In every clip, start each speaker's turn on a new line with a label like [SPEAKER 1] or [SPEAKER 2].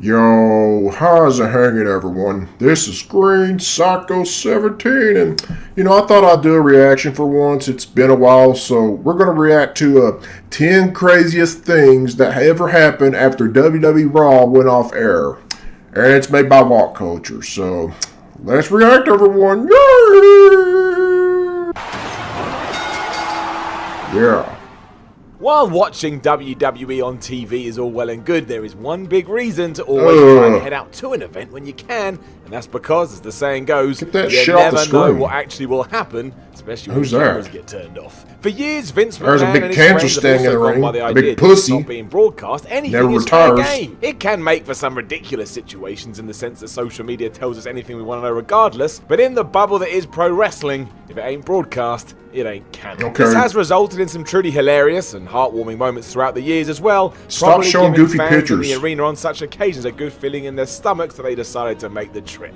[SPEAKER 1] Yo, how's it hanging, everyone? This is Green Psycho 17, and I thought I'd do a reaction for once. It's been a while, so we're gonna react to 10 craziest things that ever happened after WWE Raw went off air, and it's made by Walk Culture. So let's react, everyone. Yeah.
[SPEAKER 2] While watching WWE on TV is all well and good, there is one big reason to always try to head out to an event when you can, and that's because, as the saying goes, you never know what actually will happen, especially when the cameras get turned off. For years, Vince McMahon and his friends have also gone by the idea that it's not being broadcast, anything is fair game. It can make for some ridiculous situations in the sense that social media tells us anything we want to know regardless, but in the bubble that is pro wrestling, if it ain't broadcast, it ain't canon. This has resulted in some truly hilarious and heartwarming moments throughout the years as well.
[SPEAKER 1] Stop showing goofy pictures
[SPEAKER 2] in the arena on such occasions a good feeling in their stomachs that they decided to make the trip.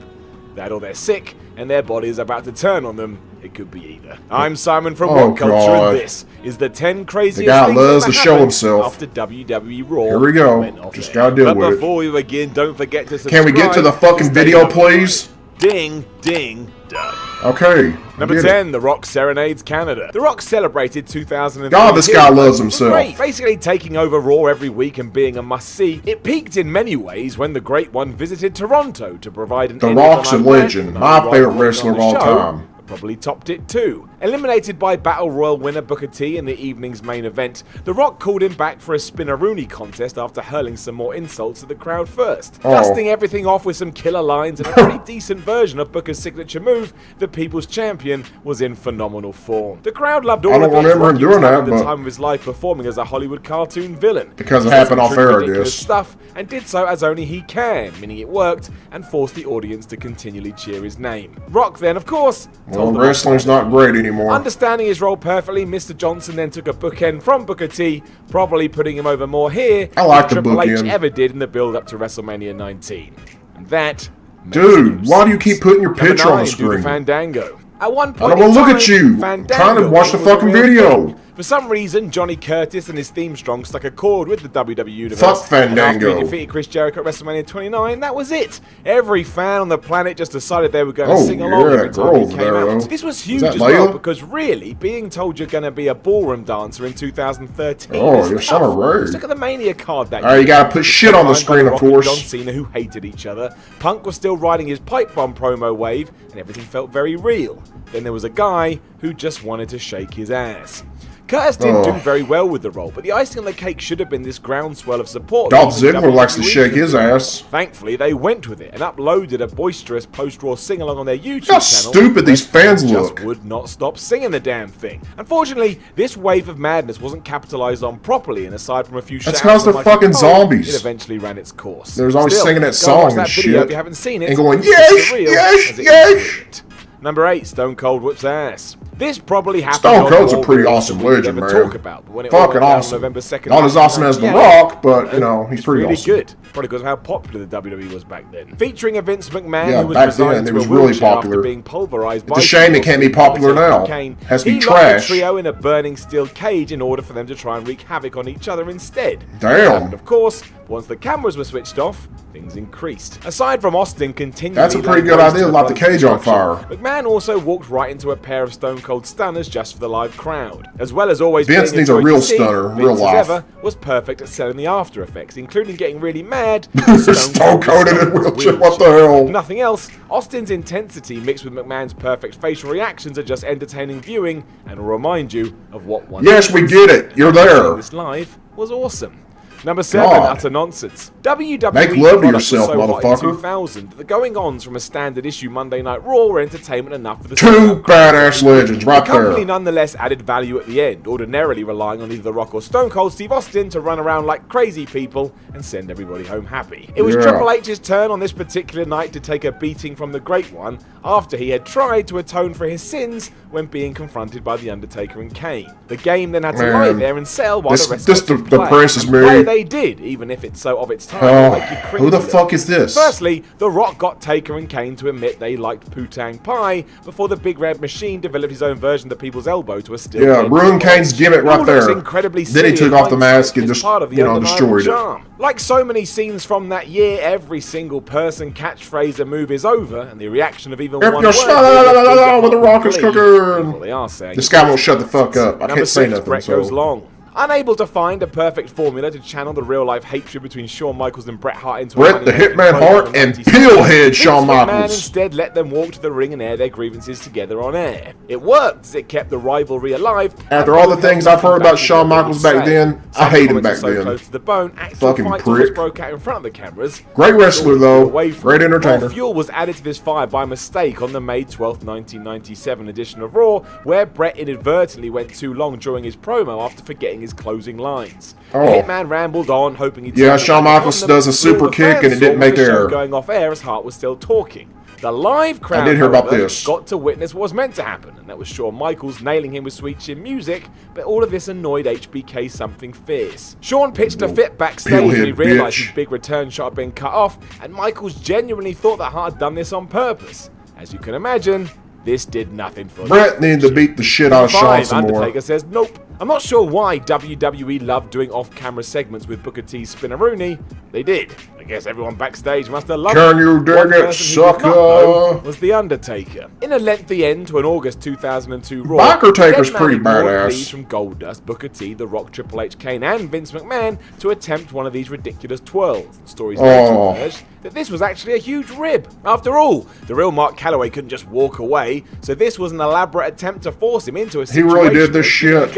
[SPEAKER 2] That or they're sick and their body is about to turn on them. It could be either. I'm Simon from Walk Culture, and this is the 10 craziest things that happened after WWE Raw.
[SPEAKER 1] Here we go. Just gotta deal with it.
[SPEAKER 2] But before we begin, don't forget to subscribe.
[SPEAKER 1] Can we get to the fucking video, please?
[SPEAKER 2] Ding, ding, done.
[SPEAKER 1] Okay.
[SPEAKER 2] Number 10, The Rock Serenades Canada. The Rock celebrated 2003.
[SPEAKER 1] God, this guy loves himself.
[SPEAKER 2] Great. Basically taking over Raw every week and being a must-see. It peaked in many ways when the Great One visited Toronto to provide an
[SPEAKER 1] The Rock's a legend, my favorite wrestler of all time.
[SPEAKER 2] Probably topped it too. Eliminated by Battle Royal winner Booker T in the evening's main event, The Rock called him back for a Spinaroonie contest after hurling some more insults at the crowd first. Dusting everything off with some killer lines and a pretty decent version of Booker's signature move, the People's Champion was in phenomenal form. The crowd loved all of it.
[SPEAKER 1] I don't remember him doing that,
[SPEAKER 2] at the time of his life performing as a Hollywood cartoon villain.
[SPEAKER 1] Because it happened off air, I guess.
[SPEAKER 2] Stuff, and did so as only he can, meaning it worked and forced the audience to continually cheer his name. Rock then, of course,
[SPEAKER 1] well, wrestling's not great anymore.
[SPEAKER 2] Understanding his role perfectly, Mr. Johnson then took a bookend from Booker T, probably putting him over more here
[SPEAKER 1] than
[SPEAKER 2] Triple H
[SPEAKER 1] bookend
[SPEAKER 2] ever did in the build-up to WrestleMania 19. And that,
[SPEAKER 1] dude, why do you keep putting your picture on the screen?
[SPEAKER 2] Fandango. At one point,
[SPEAKER 1] I don't want to look at you. I'm trying to watch the fucking video.
[SPEAKER 2] For some reason, Johnny Curtis and his theme strong struck a chord with the WWE Universe.
[SPEAKER 1] Fuck Fandango.
[SPEAKER 2] After he defeated Chris Jericho at WrestleMania 29, that was it. Every fan on the planet just decided they were going to sing along every time he came out. This was huge as well, because really, being told you're going to be a ballroom dancer in 2013 is tough. Just look at the Mania card that year.
[SPEAKER 1] You got to put shit on the screen, of course.
[SPEAKER 2] John Cena, who hated each other. Punk was still riding his pipe bomb promo wave, and everything felt very real. Then there was a guy who just wanted to shake his ass. Curtis didn't do very well with the role, but the icing on the cake should have been this groundswell of support.
[SPEAKER 1] Dolph Ziggler likes to shake his ass.
[SPEAKER 2] Thankfully, they went with it and uploaded a boisterous post-Raw sing-along on their YouTube
[SPEAKER 1] channel. How stupid these fans look.
[SPEAKER 2] Just would not stop singing the damn thing. Unfortunately, this wave of madness wasn't capitalized on properly, and aside from a few shouts,
[SPEAKER 1] that's because they're fucking zombies.
[SPEAKER 2] It eventually ran its course.
[SPEAKER 1] There's always singing that song and shit.
[SPEAKER 2] If you haven't seen it,
[SPEAKER 1] and going, yes.
[SPEAKER 2] Number 8, Stone Cold whips ass. This probably happened.
[SPEAKER 1] Stone Cold's a pretty awesome legend, man.
[SPEAKER 2] Talk about, but when it
[SPEAKER 1] fucking awesome.
[SPEAKER 2] November 2nd,
[SPEAKER 1] not as awesome as The Rock, but he's pretty
[SPEAKER 2] really
[SPEAKER 1] awesome.
[SPEAKER 2] Good. Probably because of how popular the WWE was back then. Featuring a Vince McMahon who was
[SPEAKER 1] back
[SPEAKER 2] resigned
[SPEAKER 1] then,
[SPEAKER 2] to
[SPEAKER 1] it was
[SPEAKER 2] a
[SPEAKER 1] really
[SPEAKER 2] wheelchair
[SPEAKER 1] popular.
[SPEAKER 2] after being pulverized by
[SPEAKER 1] it's a shame it can't be popular now. Has to be trash.
[SPEAKER 2] He locked the trio in a burning steel cage in order for them to try and wreak havoc on each other instead.
[SPEAKER 1] Damn.
[SPEAKER 2] And of course, once the cameras were switched off, things increased. Aside from Austin continually...
[SPEAKER 1] That's a pretty good idea, light the cage on fire.
[SPEAKER 2] McMahon also walked right into a pair of Stone Cold stunners just for the live crowd. As well as always
[SPEAKER 1] Vince needs a real stunner, real life.
[SPEAKER 2] Ever was perfect at selling the after effects, including getting really mad.
[SPEAKER 1] Stone Cold in a wheelchair, what the hell?
[SPEAKER 2] If nothing else, Austin's intensity mixed with McMahon's perfect facial reactions are just entertaining viewing and will remind you of what one...
[SPEAKER 1] Yes, we get it. You're there.
[SPEAKER 2] This live was awesome. Number 7, utter nonsense. WWE
[SPEAKER 1] Make love to yourself,
[SPEAKER 2] so
[SPEAKER 1] motherfucker.
[SPEAKER 2] In 2000, the going-ons from a standard issue Monday Night Raw were entertainment enough for the...
[SPEAKER 1] Two badass legends right there.
[SPEAKER 2] The company nonetheless added value at the end, ordinarily relying on either The Rock or Stone Cold Steve Austin to run around like crazy people and send everybody home happy. It was Triple H's turn on this particular night to take a beating from the Great One after he had tried to atone for his sins when being confronted by The Undertaker and Kane. The game then had to lie there and sell while the rest of
[SPEAKER 1] the prince is me.
[SPEAKER 2] They did, even if it's so of its time.
[SPEAKER 1] Who the fuck is this?
[SPEAKER 2] Firstly, The Rock got Taker and Kane to admit they liked Poo-Tang Pie before the Big Red Machine developed his own version of the People's Elbow to a still...
[SPEAKER 1] ruined Kane's gimmick right there.
[SPEAKER 2] Incredibly
[SPEAKER 1] then he took off the mask and just, destroyed it.
[SPEAKER 2] Like so many scenes from that year, every single person, catchphrase, and move is over, and the reaction of even one word
[SPEAKER 1] with the rock is cooking.
[SPEAKER 2] They are saying
[SPEAKER 1] this guy won't shut the fuck up. I can't say nothing.
[SPEAKER 2] Bret goes long. Unable to find a perfect formula to channel the real-life hatred between Shawn Michaels and Bret Hart into
[SPEAKER 1] Bret the Hitman Hart and Peelhead Shawn Michaels
[SPEAKER 2] instead let them walk to the ring and air their grievances together on air. It worked as it kept the rivalry alive.
[SPEAKER 1] After all the things I've heard about Shawn Michaels back then, I hate him back then.
[SPEAKER 2] Close to the bone,
[SPEAKER 1] fucking prick.
[SPEAKER 2] Broke out in front of the cameras.
[SPEAKER 1] Great wrestler though, great entertainer.
[SPEAKER 2] More fuel was added to this fire by mistake on the May 12th, 1997 edition of Raw, where Bret inadvertently went too long during his promo after forgetting his closing line. The Hitman rambled on, hoping he'd...
[SPEAKER 1] Yeah, Shawn Michaels does a super kick and it didn't make the air.
[SPEAKER 2] Going off air as Hart was still talking. The live crowd,
[SPEAKER 1] I did hear about this.
[SPEAKER 2] Got to witness what was meant to happen, and that was Shawn Michaels nailing him with sweet chin music, but all of this annoyed HBK something fierce. Shawn pitched a fit backstage when he realised his big return shot had been cut off, and Michaels genuinely thought that Hart had done this on purpose. As you can imagine, this did nothing for
[SPEAKER 1] Bret needed to beat the shit out of Shawn some more.
[SPEAKER 2] Undertaker says nope. I'm not sure why WWE loved doing off-camera segments with Booker T's Spinaroonie. They did. I guess everyone backstage must have loved it.
[SPEAKER 1] Can you dig it, sucker?
[SPEAKER 2] Was The Undertaker. In a lengthy end to an August 2002 Raw,
[SPEAKER 1] Undertaker's pretty badass.
[SPEAKER 2] From Goldust, Booker T, The Rock, Triple H, Kane, and Vince McMahon to attempt one of these ridiculous twirls. The stories later emerged that this was actually a huge rib. After all, the real Mark Calloway couldn't just walk away, so this was an elaborate attempt to force him into a situation.
[SPEAKER 1] He really did this shit.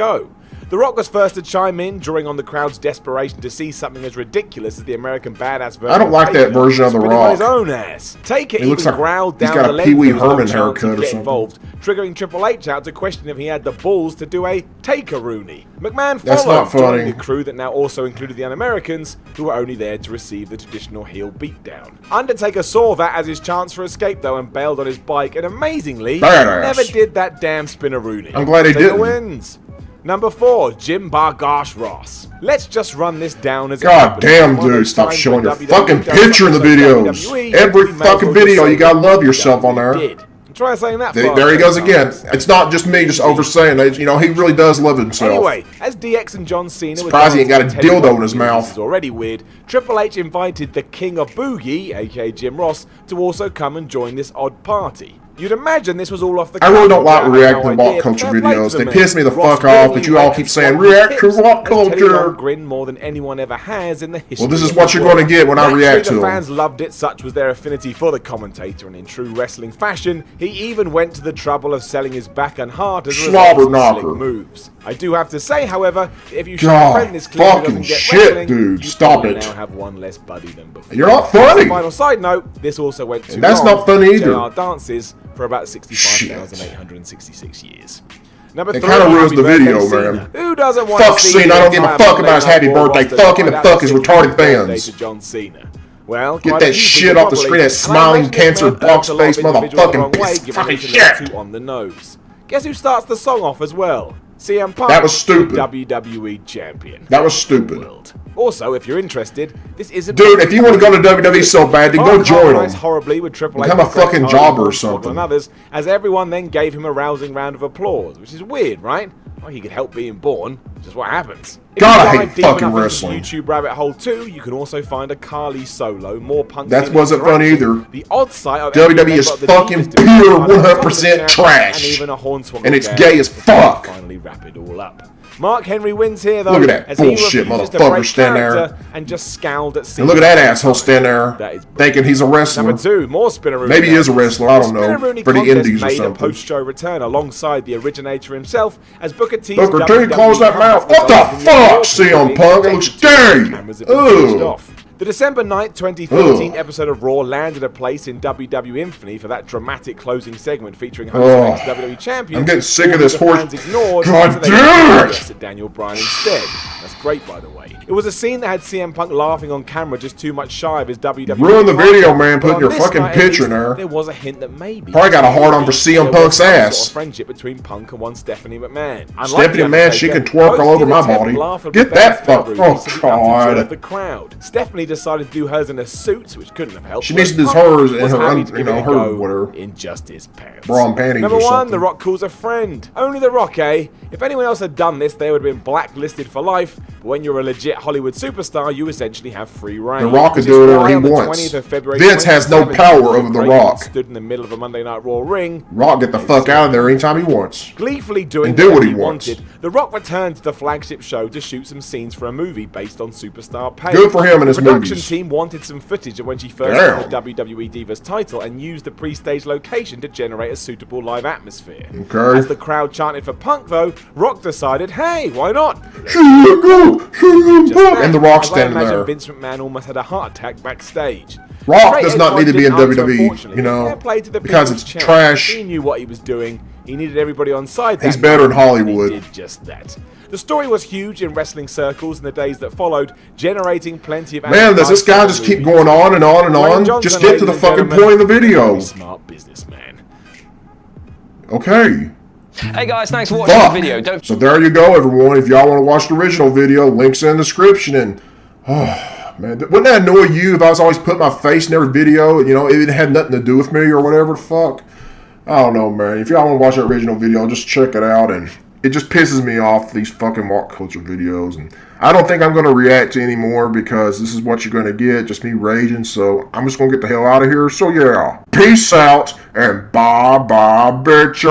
[SPEAKER 2] The Rock was first to chime in, drawing on the crowd's desperation to see something as ridiculous as the American Badass version.
[SPEAKER 1] I don't like that version of The Rock.
[SPEAKER 2] His own ass. Taker even
[SPEAKER 1] like
[SPEAKER 2] growled down the leg.
[SPEAKER 1] Pee Wee Herman haircut or something.
[SPEAKER 2] Involved, triggering Triple H out to question if he had the balls to do a Taker-Rooney. McMahon followed, joining the crew that now also included the Un-Americans, who were only there to receive the traditional heel beatdown. Undertaker saw that as his chance for escape, though, and bailed on his bike, and amazingly, never did that damn Spinaroonie.
[SPEAKER 1] I'm glad he didn't.
[SPEAKER 2] Wins. Number 4, Jim Bargosh Ross. Let's just run this down as
[SPEAKER 1] God damn, dude, stop showing your fucking picture in the videos. Every fucking video, you gotta love yourself on there.
[SPEAKER 2] Try saying that.
[SPEAKER 1] There he goes again. It's not just me just oversaying it. You know, he really does love himself.
[SPEAKER 2] Anyway, as DX and John Cena
[SPEAKER 1] surprised he ain't got a dildo in his mouth.
[SPEAKER 2] Is already weird. Triple H invited the King of Boogie, aka Jim Ross, to also come and join this odd party. You'd imagine this was all off the
[SPEAKER 1] I really don't like reacting to walk culture videos. They piss me the fuck off, but you all keep saying react to walk culture.
[SPEAKER 2] Grin more than anyone ever has in the history.
[SPEAKER 1] Well, this is what you're going to get when I react to
[SPEAKER 2] them.
[SPEAKER 1] The
[SPEAKER 2] fans loved it, such was their affinity for the commentator, and in true wrestling fashion, he even went to the trouble of selling his back and heart as a result of slick moves. I do have to say, however, if you should friend this clip
[SPEAKER 1] fucking shit, dude, stop it.
[SPEAKER 2] Now have one less buddy than before.
[SPEAKER 1] You're not funny.
[SPEAKER 2] Final side note: this also went too
[SPEAKER 1] That's
[SPEAKER 2] long.
[SPEAKER 1] not funny either.
[SPEAKER 2] JR dances for about 65,866 years. Number 3,
[SPEAKER 1] it kind of ruins the video, man.
[SPEAKER 2] Who doesn't want
[SPEAKER 1] to see Cena? I don't give a fuck about his happy birthday. Fuck him and fuck his retarded fans.
[SPEAKER 2] John Cena. Well,
[SPEAKER 1] get that shit off the screen, that smiling cancer box face motherfucking piece of fucking shit.
[SPEAKER 2] On the nose. Guess who starts the song off as well? CM Punk,
[SPEAKER 1] that was stupid.
[SPEAKER 2] WWE champion.
[SPEAKER 1] That was stupid.
[SPEAKER 2] Also, if you're interested, this isn't...
[SPEAKER 1] Dude, if you want to go to WWE so bad, then go join them.
[SPEAKER 2] Horribly with Triple H.
[SPEAKER 1] Become a fucking jobber or something.
[SPEAKER 2] And others, as everyone then gave him a rousing round of applause, which is weird, right? Well, he could help being born, which is what happens.
[SPEAKER 1] God, I hate fucking wrestling.
[SPEAKER 2] YouTube rabbit hole too, you can also find a Carly solo, more Punk.
[SPEAKER 1] That wasn't fun either.
[SPEAKER 2] The odd side of
[SPEAKER 1] WWE is fucking pure 100% trash,
[SPEAKER 2] and even a hornswoggle,
[SPEAKER 1] and it's gay as fuck.
[SPEAKER 2] Finally wrap it all up. Mark Henry wins here, though.
[SPEAKER 1] Look at that bullshit motherfucker standing there.
[SPEAKER 2] And just scowled at
[SPEAKER 1] Cena. And look at that asshole standing there, thinking he's a wrestler.
[SPEAKER 2] Number 2, more Spinaroonie.
[SPEAKER 1] Maybe he is a wrestler, I don't know. For the indies or something.
[SPEAKER 2] A post-show return alongside the originator himself as Booker T.
[SPEAKER 1] Booker T closed that mouth. What the fuck, CM Punk? It looks gay. Ooh.
[SPEAKER 2] The December 9th, 2013 episode of Raw landed a place in WWE infamy for that dramatic closing segment featuring host WWE champion.
[SPEAKER 1] I'm getting sick of this horse.
[SPEAKER 2] God damn it! Daniel Bryan instead. That's great, by the way. It was a scene that had CM Punk laughing on camera just too much shy of his WWE.
[SPEAKER 1] Ruin the video, man. Put your fucking picture in there.
[SPEAKER 2] There was a hint that maybe
[SPEAKER 1] probably got a hard on for CM Punk's ass.
[SPEAKER 2] Sort of friendship between Punk and one Stephanie McMahon.
[SPEAKER 1] Stephanie McMahon, she can twerk all over my body. Get that fuck. Oh God.
[SPEAKER 2] The crowd. Stephanie decided to do hers in a suit, which couldn't have helped.
[SPEAKER 1] She needs to do hers in her, her whatever.
[SPEAKER 2] In just his pants.
[SPEAKER 1] Bra and panties.
[SPEAKER 2] Number
[SPEAKER 1] or
[SPEAKER 2] 1,
[SPEAKER 1] something.
[SPEAKER 2] The Rock calls a friend. Only The Rock, eh? If anyone else had done this, they would have been blacklisted for life. life. But when you're a legit Hollywood superstar, you essentially have free reign.
[SPEAKER 1] The Rock can do whatever he wants. Vince has no power over The Rock.
[SPEAKER 2] Stood in the middle of a Monday Night Raw ring.
[SPEAKER 1] Rock get the fuck out of there anytime he wants.
[SPEAKER 2] Gleefully doing
[SPEAKER 1] what
[SPEAKER 2] he
[SPEAKER 1] he wants.
[SPEAKER 2] wanted, The Rock returned to the flagship show to shoot some scenes for a movie based on Superstar Paige.
[SPEAKER 1] Good for him and his movies.
[SPEAKER 2] The production team wanted some footage of when she first won the WWE Divas title and used the pre-stage location to generate a suitable live atmosphere.
[SPEAKER 1] Okay.
[SPEAKER 2] As the crowd chanted for Punk, though, Rock decided, hey, why not?
[SPEAKER 1] And The Rock standing there.
[SPEAKER 2] Vince McMahon almost had a heart attack backstage.
[SPEAKER 1] Rock does not need to be in WWE, you know, because it's trash.
[SPEAKER 2] He knew what he was doing. He needed everybody on side.
[SPEAKER 1] He's better in Hollywood.
[SPEAKER 2] He did just that. The story was huge in wrestling circles in the days that followed, generating plenty of...
[SPEAKER 1] Man, does this guy just keep going on and on and on? Just get to the fucking point of the video.
[SPEAKER 2] Smart businessman.
[SPEAKER 1] Okay.
[SPEAKER 3] Hey guys, thanks for watching the video.
[SPEAKER 1] So there you go, everyone. If y'all want to watch the original video, links in the description. And man, wouldn't that annoy you if I was always putting my face in every video? You know, it had nothing to do with me or whatever the fuck. I don't know, man. If y'all want to watch that original video, just check it out. And it just pisses me off, these fucking walk culture videos. And I don't think I'm going to react to any more because this is what you're going to get, just me raging. So I'm just going to get the hell out of here. So yeah, peace out and bye-bye, bitches.